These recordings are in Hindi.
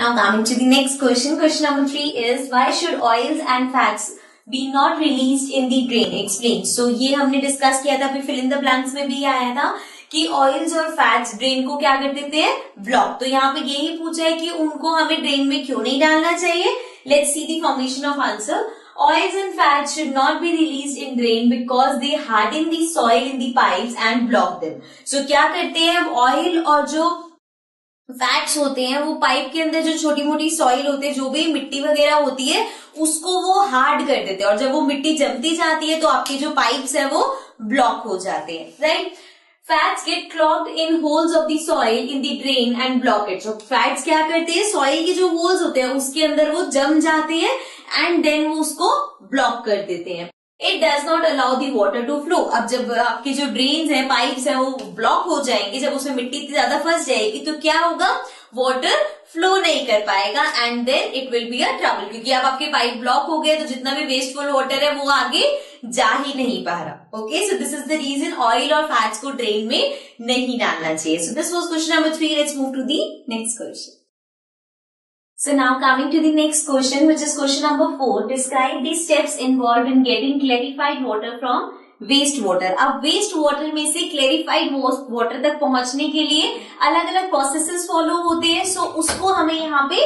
Now coming to the next question. Question number 3 is why should oils and fats be not released in the drain? Explain. So ये हमने डिस्कस किया था, फिर fill in the blanks में भी आया था कि ऑयल्स और फैट्स ड्रेन को क्या कर देते हैं, ब्लॉक। तो यहाँ पे यही पूछा है कि उनको हमें ड्रेन में क्यों नहीं डालना चाहिए। Let's see the formation of answer. Oils and fats should not be released in drain because they harden the soil in the pipes and block them. So क्या करते हैं, ऑयल और जो फैट्स होते हैं वो पाइप के अंदर जो छोटी मोटी सॉइल होती है, जो भी मिट्टी वगैरह होती है, उसको वो हार्ड कर देते हैं और जब वो मिट्टी जमती जाती है तो आपके जो पाइप्स है वो ब्लॉक हो जाते हैं, right. Fats get clogged in holes of the soil in the drain and block it. So fats क्या करते हैं, सॉइल के जो होल्स होते हैं उसके अंदर वो जम जाते हैं एंड देन वो उसको ब्लॉक कर देते हैं। It does not allow the water to flow. अब जब आपके जो ड्रेन्स हैं, पाइप्स हैं, वो ब्लॉक हो जाएंगे, जब उसमें मिट्टी इतनी ज्यादा फंस जाएगी तो क्या होगा, वाटर फ्लो नहीं कर पाएगा and then it will be a trouble, क्योंकि अब आपके पाइप ब्लॉक हो गए तो जितना भी वेस्टफुल वाटर है वो आगे जा ही नहीं पा रहा। Okay, so this is the reason oil और फैट्स को ड्रेन में नहीं डालना चाहिए। So this was question number 3। Let's move to the next question. So now coming to the next question, which is question number 4. Describe the steps involved in getting clarified water from waste water. अब waste water में से clarified water तक पहुंचने के लिए अलग अलग processes follow होते हैं। So उसको हमें यहाँ पे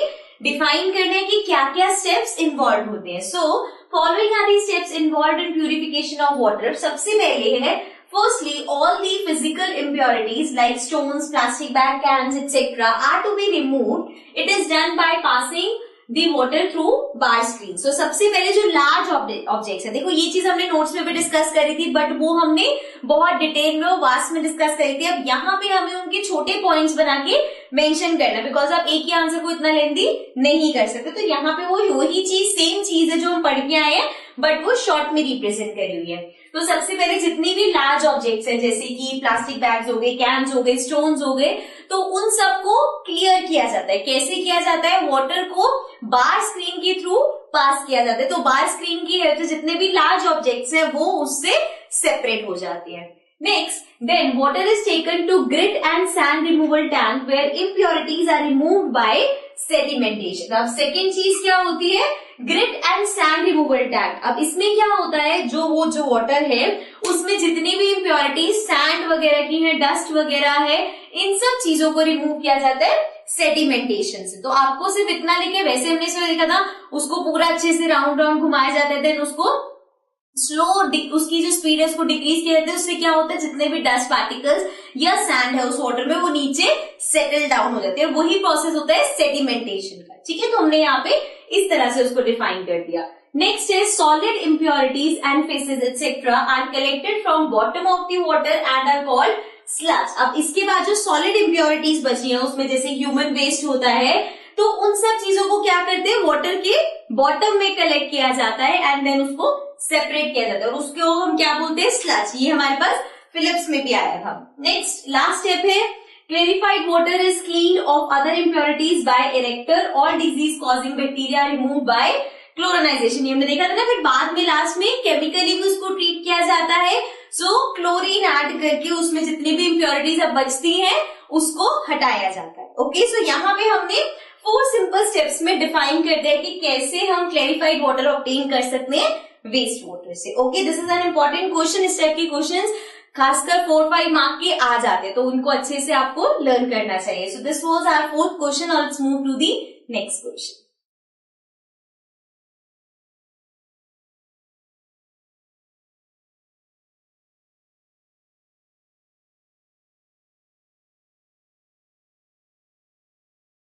define करना है कि क्या क्या steps involved होते हैं। So following are the steps involved in purification of water. सबसे पहले है firstly, all the physical impurities like stones, plastic bag, cans, etc. are to be removed. It is done by passing the water through bar screen. So सबसे पहले जो large objects है, देखो ये चीज हमने नोट्स में भी डिस्कस करी थी, बट वो हमने बहुत डिटेल में वास्ट में डिस्कस करी थी। अब यहाँ पे हमें उनके छोटे पॉइंट्स बना के मेंशन करना, बिकॉज आप एक ही आंसर को इतना लेंथी नहीं कर सकते। तो यहाँ पे वो वही चीज, सेम चीज है जो हम पढ़ के आए हैं, बट वो शॉर्ट में रिप्रेजेंट करी हुई है। तो सबसे पहले जितनी भी लार्ज ऑब्जेक्ट्स हैं, जैसे कि प्लास्टिक बैग्स हो गए, कैन्स हो गए, स्टोन्स हो गए, तो उन सबको क्लियर किया जाता है। कैसे किया जाता है, वाटर को बार स्क्रीन के थ्रू पास किया जाता है। तो बार स्क्रीन की हेल्प से जितने भी लार्ज ऑब्जेक्ट्स हैं वो उससे सेपरेट हो जाते हैं। Next, then water is taken to grit and sand removal tank where impurities are removed by sedimentation. अब सेकेंड चीज क्या होती है, grit and sand removal tank. अब इसमें क्या होता है, जो वाटर है उसमें जितनी भी इम्प्योरिटीज सैंड वगैरह की है, डस्ट वगैरह है, इन सब चीजों को रिमूव किया जाता है सेडिमेंटेशन से। तो आपको सिर्फ इतना लिखे, वैसे हमने इसमें देखा था, उसको पूरा अच्छे से राउंड राउंड घुमाया जाता है, देन उसको स्लो उसकी जो स्पीड है उसको डिक्रीज किया जाता है। उससे क्या होता है, जितने भी डस्ट पार्टिकल्स या सैंड है उस वाटर में वो नीचे सेटल डाउन हो जाते हैं। वही प्रोसेस होता है सेडिमेंटेशन का। ठीक है, तो हमने यहाँ पे इस तरह से उसको डिफाइन कर दिया। नेक्स्ट है solid impurities and faeces etcetera are collected from bottom of the water and are called sludge. अब इसके बाद जो सॉलिड इम्प्योरिटीज बची है उसमें जैसे ह्यूमन वेस्ट होता है, तो उन सब चीजों को क्या करते हैं, वाटर के बॉटम में कलेक्ट किया जाता है एंड देन उसको सेपरेट किया जाता है और उसको हम क्या बोलते हैं, स्लज। ये हमारे पास फिलिप्स में भी आया था। नेक्स्ट लास्ट स्टेप है clarified water is cleaned of other impurities by erector or disease causing bacteria removed by chlorinization। ये हमने देखा था ना। फिर बाद में लास्ट में केमिकली भी उसको ट्रीट किया जाता है। सो क्लोरीन ऐड करके उसमें जितनी भी इम्प्योरिटीज अब बचती हैं उसको हटाया जाता है। ओके, सो यहाँ पे हमने 4 सिंपल स्टेप्स में डिफाइन कर दिया कि कैसे हम क्लैरिफाइड वाटर ऑब्टेन कर सकते हैं वेस्ट वाटर से। Okay, this is an important question. इस टाइप के क्वेश्चंस खासकर 4-5 मार्क के आ जाते हैं, तो उनको अच्छे से आपको लर्न करना चाहिए। So this was our 4th question और let's move to the next question.